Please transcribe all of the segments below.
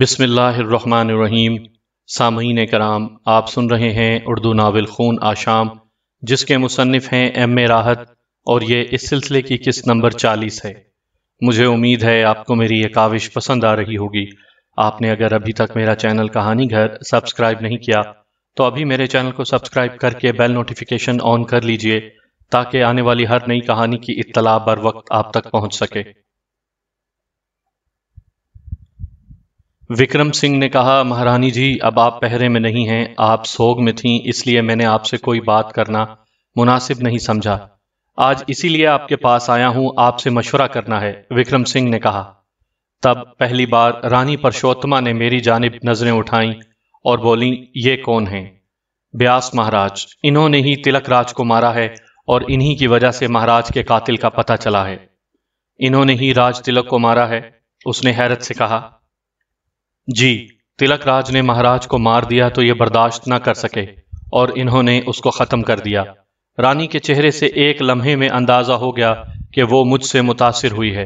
بسم اللہ الرحمن الرحیم۔ سامعین کرام، آپ سن رہے ہیں اردو ناول خون آشام، جس کے مصنف ہیں ایم اے راحت، اور یہ اس سلسلے کی قسط نمبر 40 ہے۔ مجھے امید ہے آپ کو میری یہ کاوش پسند آ رہی ہوگی۔ آپ نے اگر ابھی تک میرا چینل کہانی گھر سبسکرائب نہیں کیا تو ابھی میرے چینل کو سبسکرائب کر کے بیل نوٹیفیکیشن آن کر لیجئے تاکہ آنے والی ہر نئی کہانی کی اطلاع بر وقت آپ تک پہنچ سکے۔ وکرم سنگھ نے کہا، مہارانی جی اب آپ پہرے میں نہیں ہیں، آپ سوگ میں تھیں، اس لیے میں نے آپ سے کوئی بات کرنا مناسب نہیں سمجھا۔ آج اسی لیے آپ کے پاس آیا ہوں، آپ سے مشورہ کرنا ہے، وکرم سنگھ نے کہا۔ تب پہلی بار رانی پرشوتما نے میری جانب نظریں اٹھائیں اور بولیں، یہ کون ہیں؟ بیاس مہاراج، انہوں نے ہی تلک راج کو مارا ہے اور انہی کی وجہ سے مہاراج کے قاتل کا پتہ چلا ہے۔ انہوں نے ہی راج تلک کو مارا ہے؟ اس نے حیرت سے کہا۔ جی، تلک راج نے مہاراج کو مار دیا تو یہ برداشت نہ کر سکے اور انہوں نے اس کو ختم کر دیا۔ رانی کے چہرے سے ایک لمحے میں اندازہ ہو گیا کہ وہ مجھ سے متاثر ہوئی ہے۔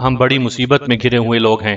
ہم بڑی مصیبت میں گھرے ہوئے لوگ ہیں،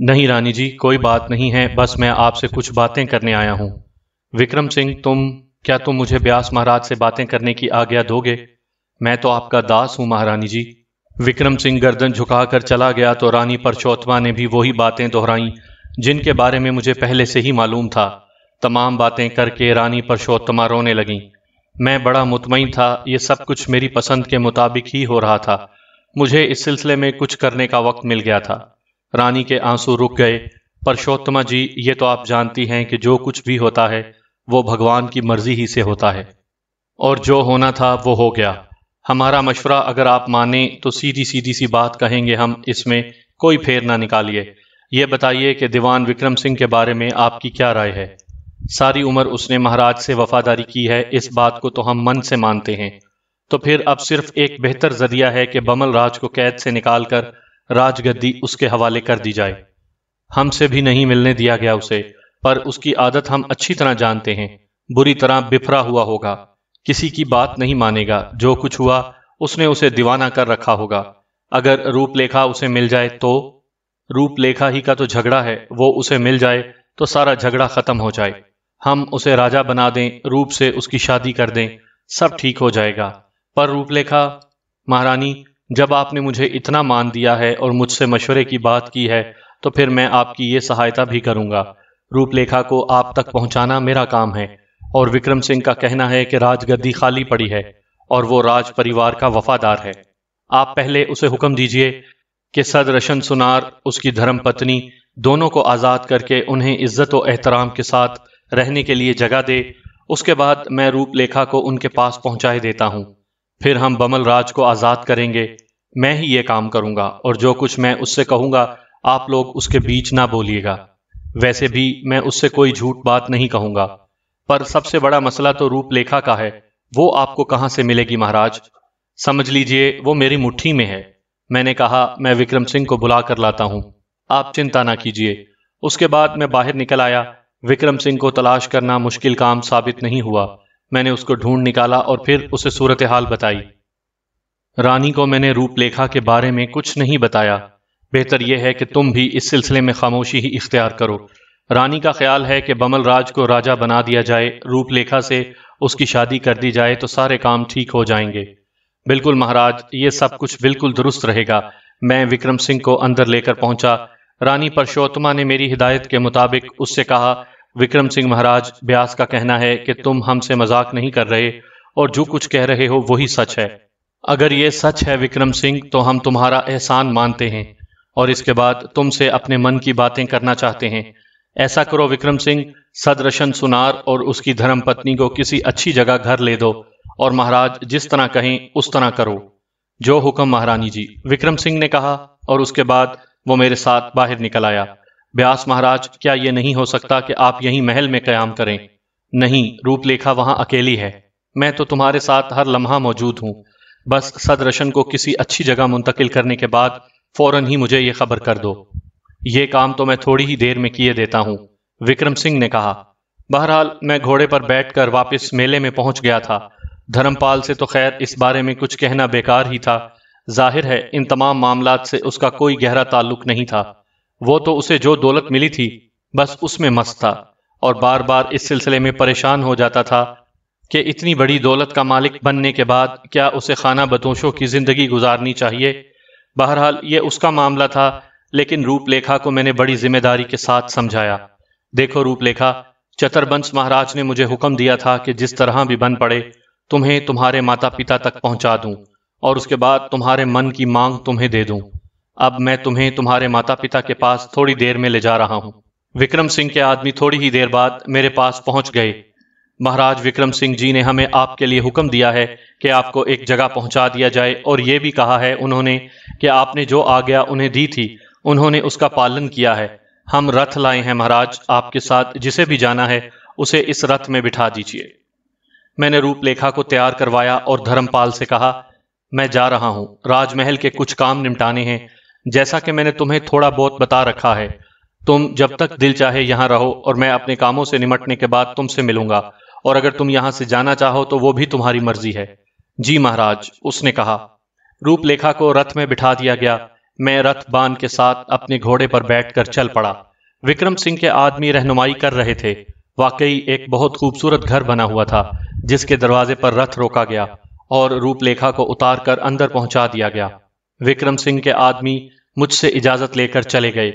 نہیں رانی جی، کوئی بات نہیں ہے، بس میں آپ سے کچھ باتیں کرنے آیا ہوں۔ وکرم سنگھ، کیا تم مجھے بیاس مہاراج سے باتیں کرنے کی آگیا دو گے؟ میں تو آپ کا داس ہوں مہارانی جی۔ وکرم سنگھ گردن جھکا کر چلا گیا تو رانی پرشوتما نے بھی وہی باتیں دہرائیں جن کے بارے میں مجھے پہلے سے ہی معلوم تھا۔ تمام باتیں کر کے رانی پرشوتما رونے لگیں۔ میں بڑا مطمئن تھا، یہ سب کچھ میری پسند کے مطابق ہی ہو رہا تھا، مجھے اس سلسلے میں کچھ کرنے کا وقت مل گیا تھا۔ رانی کے آنسو رک گئے۔ پرشوتما جی، یہ تو آپ جانتی ہیں کہ جو کچھ بھی ہوتا ہے وہ بھگوان کی مرضی ہی سے ہوتا ہے، اور جو ہونا تھا وہ ہو گیا۔ ہمارا مشورہ اگر آپ مانیں تو سیدھی سیدھی سی بات کہیں گے ہم، اس میں کوئی پھیر نہ نکالیے۔ یہ بتائیے کہ دیوان وکرم سنگھ کے بارے میں آپ کی کیا رائے ہے؟ ساری عمر اس نے مہاراج سے وفاداری کی ہے، اس بات کو تو ہم من سے مانتے ہیں، تو پھر اب صرف ایک بہتر ذریعہ ہے کہ بمل راج کو قید سے نکال کر راج گدی اس کے حوالے کر دی جائے۔ ہم سے بھی نہیں ملنے دیا گیا اسے، پر اس کی عادت ہم اچھی طرح جانتے ہیں، بری طرح بفرا ہوا ہوگا، کسی کی بات نہیں مانے گا، جو کچھ ہوا اس نے اسے دیوانہ کر رکھا ہوگا۔ اگر روپ لیکھا اسے مل جائے تو؟ روپ لیکھا ہی کا تو جھگڑا ہے، وہ اسے مل جائے تو سارا جھگڑا ختم ہو جائے، ہم اسے راجا بنا دیں، روپ سے اس کی شادی کر دیں، سب ٹھیک ہو جائے گا۔ پر روپ لیکھا؟ مہارانی، جب آپ نے مجھے اتنا مان دیا ہے اور مجھ سے مشورے کی بات کی ہے تو پھر میں آپ کی یہ سہایتا بھی کروں گا۔ روپ لیکھا کو آپ تک پہنچانا میرا کام ہے، اور وکرم سنگھ کا کہنا ہے کہ راج گدی خالی پڑی ہے اور وہ راج پریوار کا وفادار ہے۔ آپ پہلے اسے حکم دیجئے کہ سدرشن سنار، اس کی دھرم پتنی، دونوں کو آزاد کر کے انہیں عزت و احترام کے ساتھ رہنے کے لیے جگہ دے۔ اس کے بعد میں روپ لیکھا کو ان کے پاس پہنچائے دیتا ہوں، پھر ہم بمل راج کو آزاد کریں گے۔ میں ہی یہ کام کروں گا، اور جو کچھ میں اس سے کہوں گا آپ لوگ اس کے بیچ نہ بولیے گا۔ ویسے بھی میں اس سے کوئی جھوٹ بات نہیں کہوں گا، پر سب سے بڑا مسئلہ تو روپ لیکھا کا ہے، وہ آپ کو کہاں سے ملے گی مہاراج؟ سمجھ لیجئے وہ میری مٹھی میں ہے۔ میں نے کہا میں وکرم سنگھ کو بلا کر لاتا ہوں، آپ چنتا نہ کیجئے۔ اس کے بعد میں باہر نکل آیا۔ وکرم سنگھ کو تلاش کرنا مشکل کام ثابت نہیں ہوا، میں نے اس کو ڈھونڈ نکالا اور پھر اسے صورتحال بتائی۔ رانی کو میں نے روپ لیکھا کے بارے میں کچھ نہیں بتایا، بہتر یہ ہے کہ تم بھی اس سلسلے میں خاموشی ہی اختیار کرو۔ رانی کا خیال ہے کہ بمل راج کو راجا بنا دیا جائے، روپ لیکھا سے اس کی شادی کر دی جائے تو سارے کام ٹھیک ہو جائیں گے۔ بالکل مہاراج، یہ سب کچھ بالکل درست رہے گا۔ میں وکرم سنگھ کو اندر لے کر پہنچا۔ رانی پرشوتما نے میری ہدایت کے مطابق اس سے کہا، وکرم سنگھ مہاراج، بیاس کا کہنا ہے کہ تم ہم سے مذاق نہیں کر رہے اور جو کچھ کہہ رہے ہو وہی سچ ہے۔ اگر یہ سچ ہے وکرم سنگھ تو ہم تمہارا احسان مانتے ہیں اور اس کے بعد تم سے اپنے من کی باتیں کرنا چاہتے ہیں۔ ایسا کرو وکرم سنگھ، سدرشن سنار اور اس کی دھرم پتنی کو کسی اچھی جگہ گھر لے دو، اور مہاراج جس طرح کہیں اس طرح کرو۔ جو حکم مہارانی جی، وکرم سنگھ نے کہا، اور اس کے بعد وہ میرے ساتھ باہر نکل آیا۔ بیاس مہاراج، کیا یہ نہیں ہو سکتا کہ آپ یہیں محل میں قیام کریں؟ نہیں، روپ لیکھا وہاں اکیلی ہے، میں تو تمہارے ساتھ ہر لمحہ موجود ہوں، بس سدرشن کو کسی اچھی جگہ منتقل کرنے کے بعد فوراً ہی مجھے یہ خبر کر دو۔ یہ کام تو میں تھوڑی ہی دیر میں کیے دیتا ہوں، وکرم سنگھ نے کہا۔ بہرحال میں گھوڑے پر بیٹھ کر واپس میلے میں پہنچ گیا تھا۔ دھرمپال سے تو خیر اس بارے میں کچھ کہنا بیکار ہی تھا، ظاہر ہے ان تمام معاملات سے اس کا کوئی گہرا تعلق نہیں تھا، وہ تو اسے جو دولت ملی تھی بس اس میں مست تھا، اور بار بار اس سلسلے میں پریشان ہو جاتا تھا کہ اتنی بڑی دولت کا مالک بننے کے بعد کیا اسے خانہ بدوشوں کی زندگی گزارنی چاہیے۔ بہرحال یہ اس کا معاملہ تھا، لیکن روپ لیکھا کو میں نے بڑی ذمہ داری کے ساتھ سمجھایا۔ دیکھو روپ لیکھا، چتر بنس مہاراج نے مجھے حکم دیا تھا کہ جس طرح بھی بن پڑے تمہیں تمہارے ماتا پتا تک پہنچا دوں، اور اس کے بعد تمہارے من کی مانگ تمہیں دے دوں۔ اب میں تمہیں تمہارے ماتا پتا کے پاس تھوڑی دیر میں لے جا رہا ہوں۔ وکرم سنگھ کے آدمی تھوڑی ہی دیر بعد میرے پاس پہنچ گئے۔ مہاراج وکرم سنگھ جی نے ہمیں آپ کے لیے حکم دیا ہے کہ آپ کو ایک جگہ پہنچا دیا جائے، اور یہ بھی کہا ہے انہوں نے کہ آپ نے جو آگیا انہیں دی تھی انہوں نے اس کا پالن کیا ہے۔ ہم رتھ لائے ہیں مہاراج، آپ کے ساتھ جسے بھی جانا ہے اسے اس رتھ میں بٹھا دیجیے۔ میں نے روپ لیکھا کو تیار کروایا اور دھرمپال سے کہا، میں جا رہا ہوں، راج محل کے کچھ کام نمٹانے ہیں، جیسا کہ میں نے تمہیں تھوڑا بہت بتا رکھا ہے۔ تم جب تک دل چاہے یہاں رہو، اور میں اپنے کاموں سے نمٹنے کے بعد تم سے ملوں گا، اور اگر تم یہاں سے جانا چاہو تو وہ بھی تمہاری مرضی ہے۔ جی مہاراج، اس نے کہا۔ روپ لیکھا کو رتھ میں بٹھا دیا گیا۔ میں رتھ بان کے ساتھ اپنے گھوڑے پر بیٹھ کر چل پڑا۔ وکرم سنگھ کے آدمی رہنمائی کر رہے تھے۔ واقعی ایک بہت خوبصورت گھر بنا ہوا تھا جس کے دروازے پر رتھ روکا گیا اور روپ لیکھا کو اتار کر اندر پہنچا دیا گیا۔ وکرم سنگھ کے آدمی مجھ سے اجازت لے کر چلے گئے۔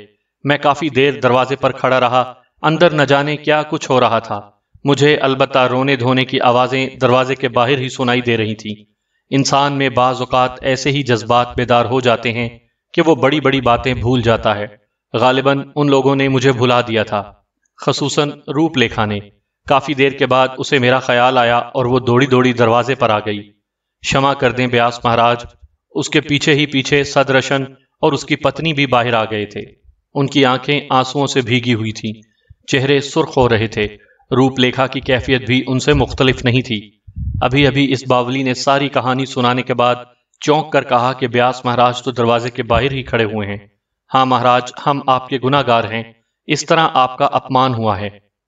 میں کافی دیر دروازے پر کھڑا رہا، اندر نہ جانے کیا کچھ ہو رہا تھا۔ مجھے البتہ رونے دھونے کی آوازیں دروازے کے باہر ہی سنائی دے رہی تھیں۔ انسان میں بعض اوقات ایسے ہی جذبات بیدار ہو جاتے ہیں کہ وہ بڑی بڑی باتیں بھول جاتا ہے۔ غالباً ان لوگوں نے مجھے بھلا دیا تھا، خصوصاً روپ لیکھا نے۔ کافی دیر کے بعد اسے میرا خیال آیا اور وہ دوڑی دوڑی دروازے پر آ گئی۔ شمع کر دیں بیاس مہاراج، اس کے پیچھے ہی پیچھے سدرشن اور اس کی پتنی بھی باہر آ گئے تھے۔ ان کی آنکھیں آنسوؤں سے بھیگی ہوئی تھیں، چہرے سرخ ہو رہے تھے۔ روپ لیکھا کی کیفیت بھی ان سے مختلف نہیں تھی۔ ابھی ابھی اس باولی نے ساری کہانی سنانے کے بعد چونک کر کہا کہ بیاس مہاراج تو دروازے کے باہر ہی کھڑے ہوئے ہیں۔ ہاں مہاراج، ہم آپ کے گناہ گار ہیں، اس طرح آپ کا اپمان ہوا ہے،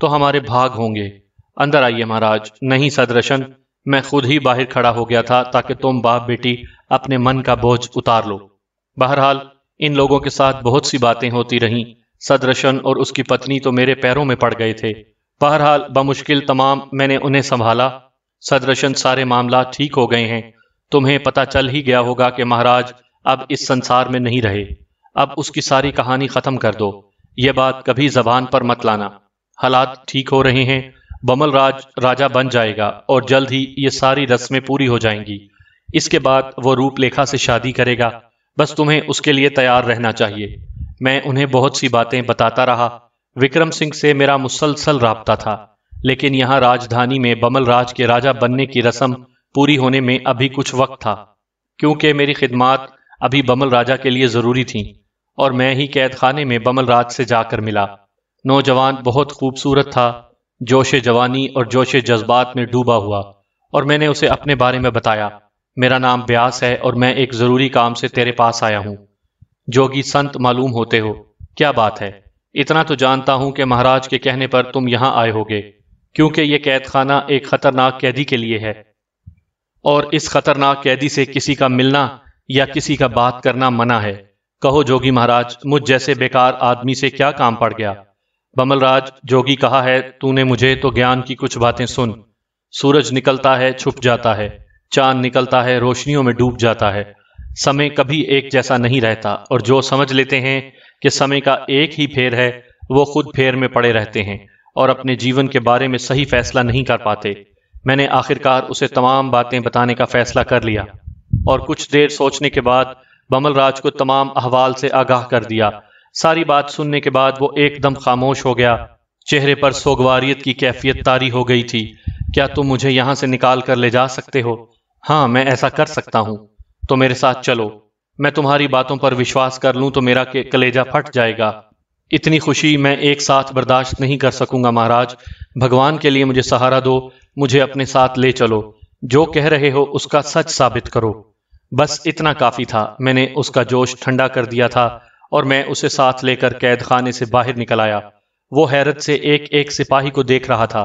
تو ہمارے بھاگ ہوں گے۔ اندر آئیے مہاراج۔ نہیں سدرشن، میں خود ہی باہر کھڑا ہو گیا تھا تاکہ تم باپ بیٹی اپنے من کا بوجھ اتار لو۔ بہرحال ان لوگوں کے ساتھ بہت سی باتیں ہوتی رہیں۔ سدرشن اور اس کی پتنی تو میرے پیروں میں پڑ گئے تھے۔ بہرحال بمشکل تمام میں نے انہیں سنبھالا۔ سدرشن، سارے معاملات ٹھیک ہو گئے ہیں۔ تمہیں پتہ چل ہی گیا ہوگا کہ مہاراج اب اس سنسار میں نہیں رہے۔ اب اس کی ساری کہانی ختم کر دو، یہ بات کبھی زبان پر مت لانا۔ حالات ٹھیک ہو رہے ہیں، بمل راج راجہ بن جائے گا اور جلد ہی یہ ساری رسمیں پوری ہو جائیں گی۔ اس کے بعد وہ روپ لیکھا سے شادی کرے گا، بس تمہیں اس کے لیے تیار رہنا چاہیے۔ میں انہیں بہت سی باتیں بتاتا رہا۔ وکرم سنگھ سے میرا مسلسل رابطہ تھا، لیکن یہاں راجدھانی میں بمل راج کے راجہ بننے کی رسم پوری ہونے میں ابھی کچھ وقت تھا، کیونکہ میری خدمات ابھی بمل راجہ کے لیے ضروری تھیں، اور میں ہی قید خانے میں بمل راج سے جا کر ملا۔ نوجوان بہت خوبصورت تھا، جوش جوانی اور جوش جذبات میں ڈوبا ہوا، اور میں نے اسے اپنے بارے میں بتایا۔ میرا نام بیاس ہے اور میں ایک ضروری کام سے تیرے پاس آیا ہوں۔ جوگی سنت معلوم ہوتے ہو، کیا بات ہے؟ اتنا تو جانتا ہوں کہ مہاراج کے کہنے پر تم یہاں آئے ہوگے، کیونکہ یہ قید خانہ ایک خطرناک قیدی کے لیے ہے، اور اس خطرناک قیدی سے کسی کا ملنا یا کسی کا بات کرنا منع ہے۔ کہو جوگی مہاراج، مجھ جیسے بیکار آدمی سے کیا کام پڑ گیا؟ بمل راج، جوگی کہا ہے تو نے مجھے تو گیان کی کچھ باتیں سن۔ سورج نکلتا ہے چھپ جاتا ہے، چاند نکلتا ہے روشنیوں میں ڈوب جاتا ہے، سمے کبھی ایک جیسا نہیں رہتا، اور جو سمجھ لیتے ہیں کہ سمے کا ایک ہی پھیر ہے وہ خود پھیر میں پڑے رہتے ہیں اور اپنے جیون کے بارے میں صحیح فیصلہ نہیں کر پاتے۔ میں نے آخرکار اسے تمام باتیں بتانے کا فیصلہ کر لیا، اور کچھ دیر سوچنے کے بعد بمل راج کو تمام احوال سے آگاہ کر دیا۔ ساری بات سننے کے بعد وہ ایک دم خاموش ہو گیا، چہرے پر سوگواریت کی کیفیت طاری ہو گئی تھی۔ کیا تم مجھے یہاں سے نکال کر لے جا سکتے ہو؟ ہاں، میں ایسا کر سکتا ہوں، تو میرے ساتھ چلو۔ میں تمہاری باتوں پر وشواس کر لوں تو میرا کلیجہ پھٹ جائے گا۔ اتنی خوشی میں ایک ساتھ برداشت نہیں کر سکوں گا مہاراج، بھگوان کے لیے مجھے سہارا دو، مجھے اپنے ساتھ لے چلو، جو کہہ رہے ہو اس کا سچ ثابت کرو۔ بس اتنا کافی تھا، میں نے اس کا جوش ٹھنڈا کر دیا تھا، اور میں اسے ساتھ لے کر قید خانے سے باہر نکل آیا۔ وہ حیرت سے ایک ایک سپاہی کو دیکھ رہا تھا۔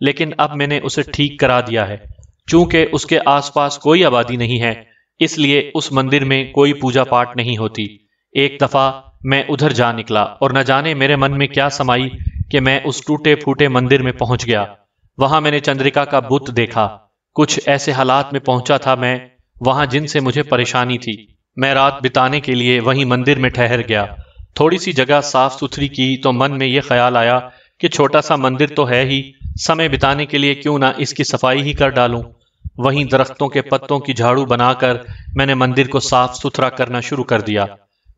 لیکن اب میں نے اسے ٹھیک کرا دیا ہے۔ چونکہ اس کے آس پاس کوئی آبادی نہیں ہے، اس لیے اس مندر میں کوئی پوجا پاٹ نہیں ہوتی۔ ایک دفعہ میں ادھر جا نکلا اور نہ جانے میرے من میں کیا سمائی کہ میں اس ٹوٹے پھوٹے مندر میں پہنچ گیا۔ وہاں میں نے چندرکا کا بت دیکھا۔ کچھ ایسے حالات میں پہنچا تھا میں وہاں جن سے مجھے پریشانی تھی۔ میں رات بتانے کے لیے وہیں مندر میں ٹھہر گیا۔ تھوڑی سی جگہ صاف ستھری کی تو من میں یہ خیال آیا کہ چھوٹا سا مندر تو ہے ہی، سمے بتانے کے لیے کیوں نہ اس کی صفائی ہی کر ڈالوں۔ وہیں درختوں کے پتوں کی جھاڑو بنا کر میں نے مندر کو صاف ستھرا کرنا شروع کر دیا۔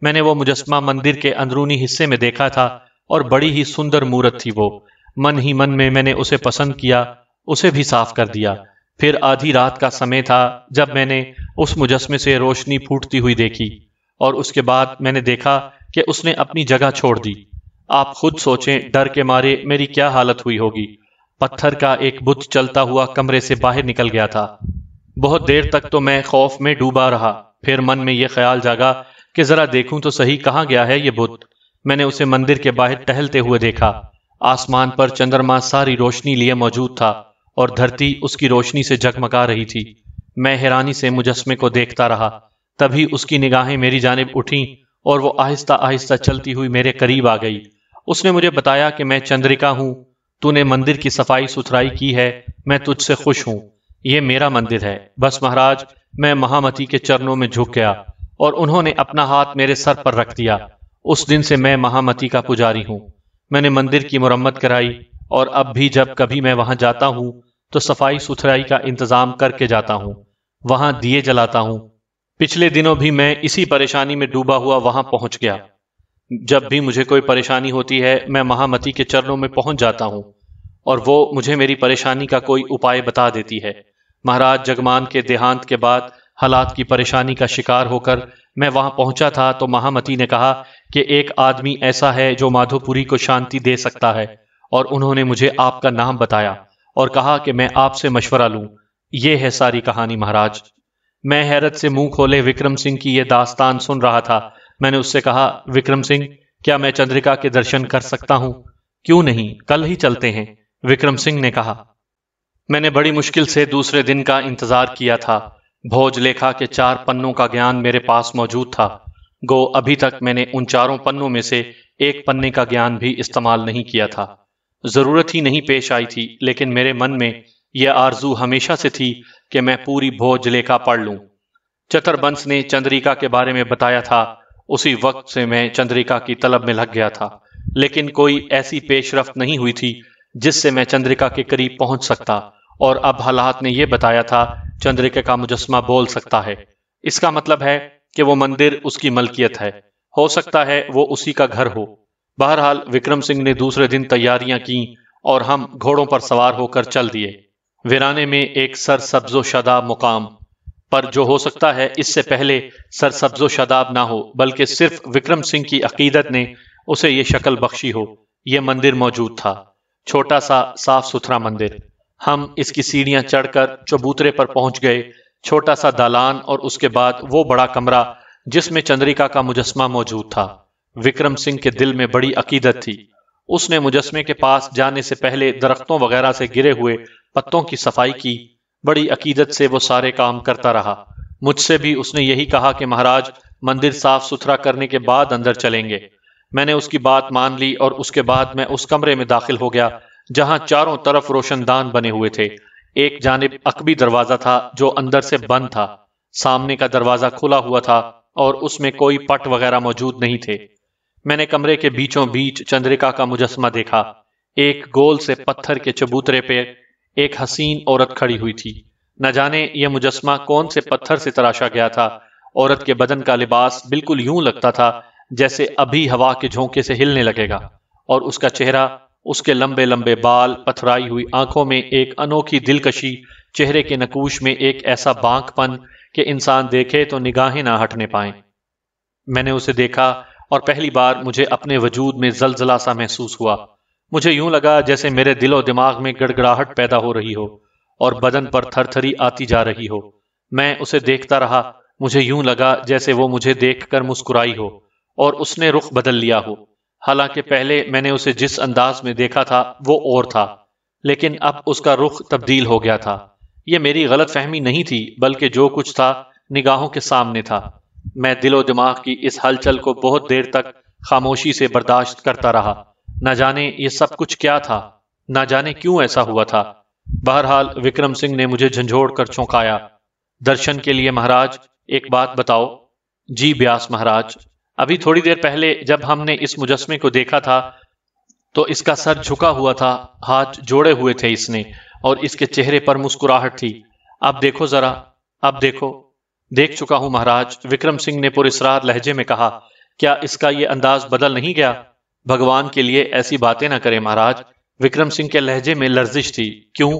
میں نے وہ مجسمہ مندر کے اندرونی حصے میں دیکھا تھا اور بڑی ہی سندر مورت تھی وہ۔ من ہی من میں نے اسے پسند کیا، اسے بھی صاف کر دیا۔ پھر آدھی رات کا سمے تھا جب میں نے اس مجسمے سے روشنی پھوٹتی ہوئی دیکھی، اور اس کے بعد میں نے دیکھا کہ اس نے اپنی جگہ چھوڑ دی۔ آپ خود سوچیں ڈر کے مارے میری کیا حالت ہوئی ہوگی۔ پتھر کا ایک بت چلتا ہوا کمرے سے باہر نکل گیا تھا۔ بہت دیر تک تو میں خوف میں ڈوبا رہا۔ پھر من میں یہ خیال جاگا کہ ذرا دیکھوں تو صحیح کہاں گیا ہے یہ بت۔ میں نے اسے مندر کے باہر ٹہلتے ہوئے دیکھا۔ آسمان پر چندرما ساری روشنی لیے موجود تھا اور دھرتی اس کی روشنی سے جگمگا رہی تھی۔ میں حیرانی سے مجسمے کو دیکھتا رہا۔ تبھی اس کی نگاہیں میری جانب اٹھیں اور وہ آہستہ آہستہ چلتی ہوئی میرے قریب آ گئی۔ اس نے مجھے بتایا کہ میں چندرکا ہوں، تو نے مندر کی صفائی ستھرائی کی ہے، میں تجھ سے خوش ہوں۔ یہ میرا مندر ہے۔ بس مہاراج، میں مہامتی کے چرنوں میں جھک گیا اور انہوں نے اپنا ہاتھ میرے سر پر رکھ دیا۔ اس دن سے میں مہامتی کا پجاری ہوں۔ میں نے مندر کی مرمت کرائی اور اب بھی جب کبھی میں وہاں جاتا ہوں تو صفائی ستھرائی کا انتظام کر کے جاتا ہوں، وہاں دیے جلاتا ہوں۔ پچھلے دنوں بھی میں اسی پریشانی میں ڈوبا ہوا وہاں پہنچ گیا۔ جب بھی مجھے کوئی پریشانی ہوتی ہے میں مہامتی کے چرنوں میں پہنچ جاتا ہوں اور وہ مجھے میری پریشانی کا کوئی اپائے بتا دیتی ہے۔ مہاراج جگمان کے دیہانت کے بعد حالات کی پریشانی کا شکار ہو کر میں وہاں پہنچا تھا تو مہامتی نے کہا کہ ایک آدمی ایسا ہے جو مادھوپوری کو شانتی دے سکتا ہے، اور انہوں نے مجھے آپ کا نام بتایا اور کہا کہ میں آپ سے مشورہ لوں۔ یہ ہے ساری کہانی مہاراج۔ میں حیرت سے منہ کھولے وکرم سنگھ کی یہ داستان سن رہا تھا۔ میں نے اس سے کہا، وکرم سنگھ، کیا میں چندرکا کے درشن کر سکتا ہوں؟ کیوں نہیں، کل ہی چلتے ہیں، وکرم سنگھ نے کہا۔ میں نے بڑی مشکل سے دوسرے دن کا انتظار کیا تھا۔ بھوج لیکھا کے 4 پنوں کا گیان میرے پاس موجود تھا، گو ابھی تک میں نے ان 4 پنوں میں سے ایک پنے کا گیان بھی استعمال نہیں کیا تھا۔ ضرورت ہی نہیں پیش آئی تھی، لیکن میرے من میں یہ آرزو ہمیشہ سے تھی کہ میں پوری بھوج لیکھا پڑھ لوں۔ چتر بنس نے چندرکا کے بارے میں بتایا تھا، اسی وقت سے میں چندرکا کی طلب میں لگ گیا تھا، لیکن کوئی ایسی پیش رفت نہیں ہوئی تھی جس سے میں چندرکا کے قریب پہنچ سکتا، اور اب حالات نے یہ بتایا تھا چندرکا کا مجسمہ بول سکتا ہے۔ اس کا مطلب ہے کہ وہ مندر اس کی ملکیت ہے، ہو سکتا ہے وہ اسی کا گھر ہو۔ بہرحال وکرم سنگھ نے دوسرے دن تیاریاں کیں اور ہم گھوڑوں پر سوار ہو کر چل دیے۔ ویرانے میں ایک سر سبز و شاداب مقام پر، جو ہو سکتا ہے اس سے پہلے سر سبز و شاداب نہ ہو، بلکہ صرف وکرم سنگھ کی عقیدت نے اسے یہ شکل بخشی ہو، یہ مندر موجود تھا۔ چھوٹا سا صاف ستھرا مندر۔ ہم اس کی سیڑھیاں چڑھ کر چبوترے پر پہنچ گئے۔ چھوٹا سا دالان اور اس کے بعد وہ بڑا کمرہ جس میں چندرکا کا مجسمہ موجود تھا۔ وکرم سنگھ کے دل میں بڑی عقیدت تھی۔ اس نے مجسمے کے پاس جانے سے پہلے درختوں وغیرہ سے گرے ہوئے پتوں کی صفائی کی۔ بڑی عقیدت سے وہ سارے کام کرتا رہا۔ مجھ سے بھی اس نے یہی کہا کہ مہاراج، مندر صاف ستھرا کرنے کے بعد اندر چلیں گے۔ میں نے اس کی بات مان لی اور اس کے بعد میں اس کمرے میں داخل ہو گیا جہاں چاروں طرف روشن دان بنے ہوئے تھے۔ ایک جانب عقبی دروازہ تھا جو اندر سے بند تھا، سامنے کا دروازہ کھلا ہوا تھا اور اس میں کوئی پٹ وغیرہ موجود نہیں تھے۔ میں نے کمرے کے بیچوں بیچ چندرکا کا مجسمہ دیکھا۔ ایک گول سے پتھر کے چبوترے پہ ایک حسین عورت کھڑی ہوئی تھی۔ نہ جانے یہ مجسمہ کون سے پتھر سے تراشا گیا تھا۔ عورت کے بدن کا لباس بالکل یوں لگتا تھا جیسے ابھی ہوا کے جھونکے سے ہلنے لگے گا، اور اس کا چہرہ، اس کے لمبے لمبے بال، پتھرائی ہوئی آنکھوں میں ایک انوکھی دلکشی، چہرے کے نکوش میں ایک ایسا بانک پن کہ انسان دیکھے تو نگاہیں نہ ہٹنے پائیں۔ میں نے اسے دیکھا اور پہلی بار مجھے اپنے وجود میں زلزلہ سا محسوس ہوا۔ مجھے یوں لگا جیسے میرے دل و دماغ میں گڑگڑاہٹ پیدا ہو رہی ہو اور بدن پر تھر تھری آتی جا رہی ہو۔ میں اسے دیکھتا رہا۔ مجھے یوں لگا جیسے وہ مجھے دیکھ کر مسکرائی ہو اور اس نے رخ بدل لیا ہو۔ حالانکہ پہلے میں نے اسے جس انداز میں دیکھا تھا وہ اور تھا۔ لیکن اب اس کا رخ تبدیل ہو گیا تھا۔ یہ میری غلط فہمی نہیں تھی، بلکہ جو کچھ تھا نگاہوں کے سامنے تھا۔ میں دل و دماغ کی اس ہلچل کو بہت دیر تک خاموشی سے برداشت کرتا رہا۔ نہ جانے یہ سب کچھ کیا تھا، نہ جانے کیوں ایسا ہوا تھا۔ بہرحال وکرم سنگھ نے مجھے جھنجھوڑ کر چونکایا۔ درشن کے لیے مہاراج ایک بات بتاؤ۔ جی بیاس مہاراج، ابھی تھوڑی دیر پہلے جب ہم نے اس مجسمے کو دیکھا تھا تو اس کا سر جھکا ہوا تھا، ہاتھ جوڑے ہوئے تھے اس نے، اور اس کے چہرے پر مسکراہٹ تھی۔ اب دیکھو ذرا، اب دیکھو۔ دیکھ چکا ہوں مہاراج، وکرم سنگھ نے پراسرار لہجے میں کہا۔ کیا اس کا یہ انداز بدل نہیں گیا؟ بھگوان کے لیے ایسی باتیں نہ کریں مہاراج۔ وکرم سنگھ کے لہجے میں لرزش تھی۔ کیوں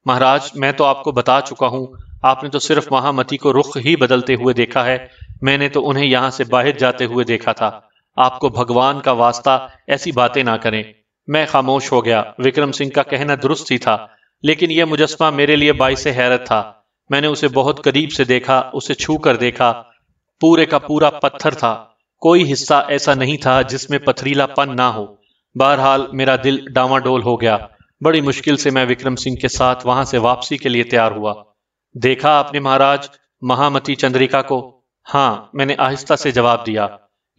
مہاراج؟ میں تو آپ کو بتا چکا ہوں، آپ نے تو صرف مہامتی کو رخ ہی بدلتے ہوئے دیکھا ہے، میں نے تو انہیں یہاں سے باہر جاتے ہوئے دیکھا تھا۔ آپ کو بھگوان کا واسطہ ایسی باتیں نہ کریں۔ میں خاموش ہو گیا۔ وکرم سنگھ کا کہنا درست ہی تھا، لیکن یہ مجسمہ میرے لیے باعث حیرت تھا۔ میں نے اسے بہت قریب سے دیکھا، اسے چھو کر دیکھا، پورے کا پورا پتھر تھا، کوئی حصہ ایسا نہیں تھا جس میں پتھریلا پن نہ ہو۔ بہرحال میرا دل ڈاواں ڈول ہو گیا۔ بڑی مشکل سے میں وکرم سنگھ کے ساتھ وہاں سے واپسی کے لیے تیار ہوا۔ دیکھا آپ نے مہاراج مہامتی چندریکا کو؟ ہاں، میں نے آہستہ سے جواب دیا۔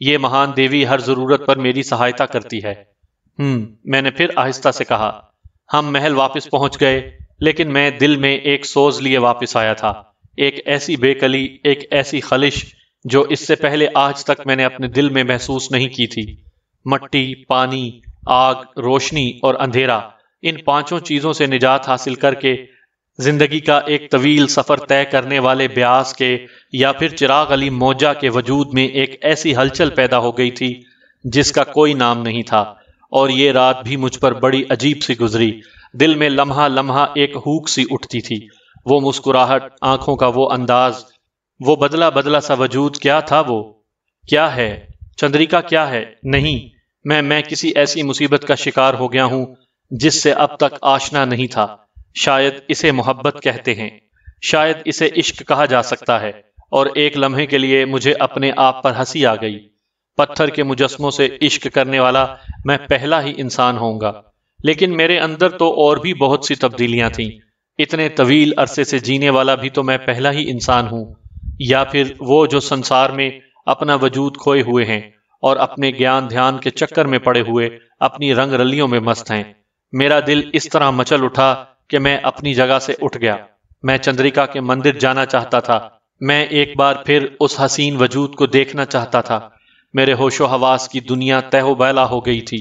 یہ مہان دیوی ہر ضرورت پر میری سہایتا کرتی ہے۔ میں نے پھر آہستہ سے کہا۔ ہم محل واپس پہنچ گئے، لیکن میں دل میں ایک سوز لیے واپس آیا تھا، ایک ایسی بے کلی، ایک ایسی خلش جو اس سے پہلے آج تک میں نے اپنے دل میں محسوس نہیں کی تھی۔ مٹی، پانی، آگ، روشنی اور اندھیرا، ان پانچوں چیزوں سے نجات حاصل کر کے زندگی کا ایک طویل سفر طے کرنے والے بیاس کے یا پھر چراغ علی موجہ کے وجود میں ایک ایسی ہلچل پیدا ہو گئی تھی جس کا کوئی نام نہیں تھا۔ اور یہ رات بھی مجھ پر بڑی عجیب سی گزری۔ دل میں لمحہ لمحہ ایک ہوک سی اٹھتی تھی۔ وہ مسکراہٹ، آنکھوں کا وہ انداز، وہ بدلا بدلا سا وجود، کیا تھا وہ؟ کیا ہے چندریکا؟ کیا ہے؟ نہیں، میں کسی ایسی مصیبت کا شکار ہو گیا ہوں جس سے اب تک آشنا نہیں تھا۔ شاید اسے محبت کہتے ہیں، شاید اسے عشق کہا جا سکتا ہے، اور ایک لمحے کے لیے مجھے اپنے آپ پر ہنسی آ گئی۔ پتھر کے مجسموں سے عشق کرنے والا میں پہلا ہی انسان ہوں گا، لیکن میرے اندر تو اور بھی بہت سی تبدیلیاں تھیں۔ اتنے طویل عرصے سے جینے والا بھی تو میں پہلا ہی انسان ہوں، یا پھر وہ جو سنسار میں اپنا وجود کھوئے ہوئے ہیں اور اپنے گیان دھیان کے چکر میں پڑے ہوئے اپنی رنگ رلیوں میں مست ہیں۔ میرا دل اس طرح مچل اٹھا کہ میں اپنی جگہ سے اٹھ گیا۔ میں چندریکا کے مندر جانا چاہتا تھا، میں ایک بار پھر اس حسین وجود کو دیکھنا چاہتا تھا۔ میرے ہوش و حواس کی دنیا تہ و بیلا ہو گئی تھی،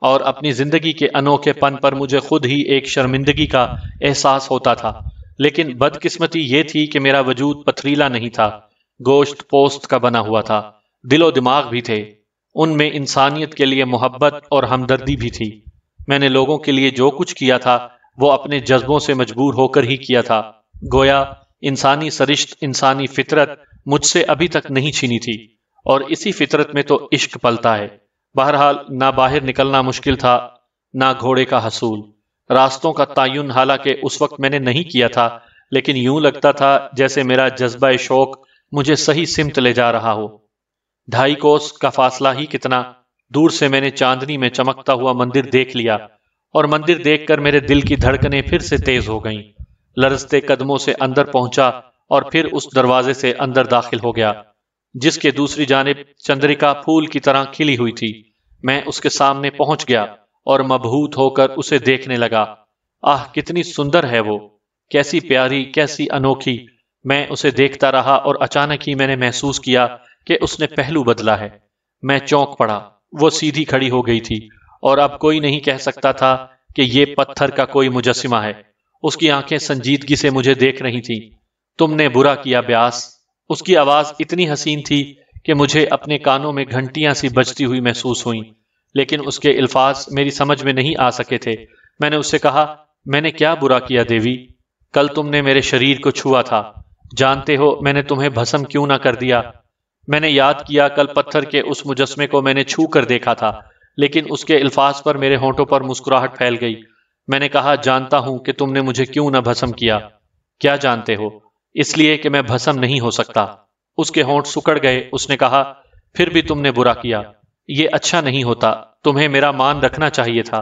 اور اپنی زندگی کے انوکھے پن پر مجھے خود ہی ایک شرمندگی کا احساس ہوتا تھا۔ لیکن بدقسمتی یہ تھی کہ میرا وجود پتھریلا نہیں تھا، گوشت پوست کا بنا ہوا تھا۔ دل و دماغ بھی تھے، ان میں انسانیت کے لیے محبت اور ہمدردی بھی تھی۔ میں نے لوگوں کے لیے جو کچھ کیا تھا وہ اپنے جذبوں سے مجبور ہو کر ہی کیا تھا۔ گویا انسانی سرشت، انسانی فطرت مجھ سے ابھی تک نہیں چھینی تھی، اور اسی فطرت میں تو عشق پلتا ہے۔ بہرحال نہ باہر نکلنا مشکل تھا، نہ گھوڑے کا حصول۔ راستوں کا تعین حالانکہ اس وقت میں نے نہیں کیا تھا، لیکن یوں لگتا تھا جیسے میرا جذبہ شوق مجھے صحیح سمت لے جا رہا ہو۔ 2.5 کوس کا فاصلہ ہی کتنا دور سے میں نے چاندنی میں چمکتا ہوا مندر دیکھ لیا، اور مندر دیکھ کر میرے دل کی دھڑکنیں پھر سے تیز ہو گئیں۔ لرزتے قدموں سے اندر پہنچا اور پھر اس دروازے سے اندر داخل ہو گیا جس کے دوسری جانب چندریکا پھول کی طرح کھلی ہوئی تھی۔ میں اس کے سامنے پہنچ گیا اور مبہوت ہو کر اسے دیکھنے لگا۔ آہ، کتنی سندر ہے وہ، کیسی پیاری، کیسی انوکھی۔ میں اسے دیکھتا رہا اور اچانک ہی میں نے محسوس کیا کہ اس نے پہلو بدلا ہے۔ میں چونک پڑا۔ وہ سیدھی کھڑی ہو گئی تھی، اور اب کوئی نہیں کہہ سکتا تھا کہ یہ پتھر کا کوئی مجسمہ ہے۔ اس کی آنکھیں سنجیدگی سے مجھے دیکھ رہی تھیں۔ تم نے برا کیا بیاس۔ اس کی آواز اتنی حسین تھی کہ مجھے اپنے کانوں میں گھنٹیاں سی بجتی ہوئی محسوس ہوئیں، لیکن اس کے الفاظ میری سمجھ میں نہیں آ سکے تھے۔ میں نے اس سے کہا، میں نے کیا برا کیا دیوی؟ کل تم نے میرے شریر کو چھوا تھا، جانتے ہو میں نے تمہیں بھسم کیوں نہ کر دیا؟ میں نے یاد کیا کل پتھر کے اس مجسمے کو میں نے چھو کر دیکھا تھا، لیکن اس کے الفاظ پر میرے ہونٹوں پر مسکراہٹ پھیل گئی۔ میں نے کہا، جانتا ہوں کہ تم نے مجھے کیوں نہ بھسم کیا۔ کیا جانتے ہو؟ اس لیے کہ میں بھسم نہیں ہو سکتا۔ اس کے ہونٹ سکڑ گئے۔ اس نے کہا، پھر بھی تم نے برا کیا، یہ اچھا نہیں ہوتا، تمہیں میرا مان رکھنا چاہیے تھا۔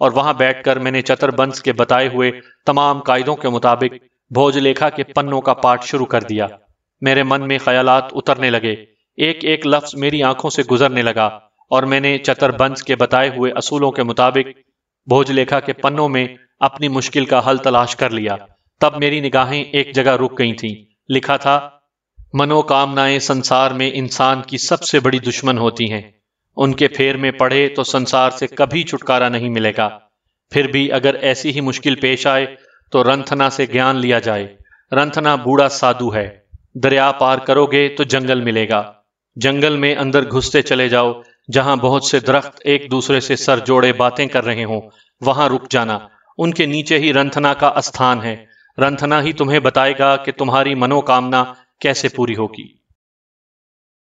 اور وہاں بیٹھ کر میں نے چتر بنس کے بتائے ہوئے تمام قاعدوں کے مطابق بھوج لیکھا کے پنوں کا پاٹ شروع کر دیا۔ میرے من میں خیالات اترنے لگے، ایک ایک لفظ میری آنکھوں سے گزرنے لگا، اور میں نے چتر بنس کے بتائے ہوئے اصولوں کے مطابق بھوج لیکھا کے پنوں میں اپنی مشکل کا حل تلاش کر لیا۔ تب میری نگاہیں ایک جگہ رک گئی تھیں۔ لکھا تھا، منو کامنائیں سنسار میں انسان کی سب سے بڑی دشمن ہوتی ہیں، ان کے پھیر میں پڑے تو سنسار سے کبھی چھٹکارا نہیں ملے گا۔ پھر بھی اگر ایسی ہی مشکل پیش آئے تو رنتھنا سے گیان لیا جائے۔ رنتھنا بوڑھا سادھو ہے، دریا پار کرو گے تو جنگل ملے گا، جنگل میں اندر گھستے چلے جاؤ، جہاں بہت سے درخت ایک دوسرے سے سر جوڑے باتیں کر رہے ہوں وہاں رک جانا، ان کے نیچے ہی رنتھنا کا استھان ہے۔ رنتھنا ہی تمہیں بتائے گا کہ تمہاری منو کامنا کیسے پوری ہوگی۔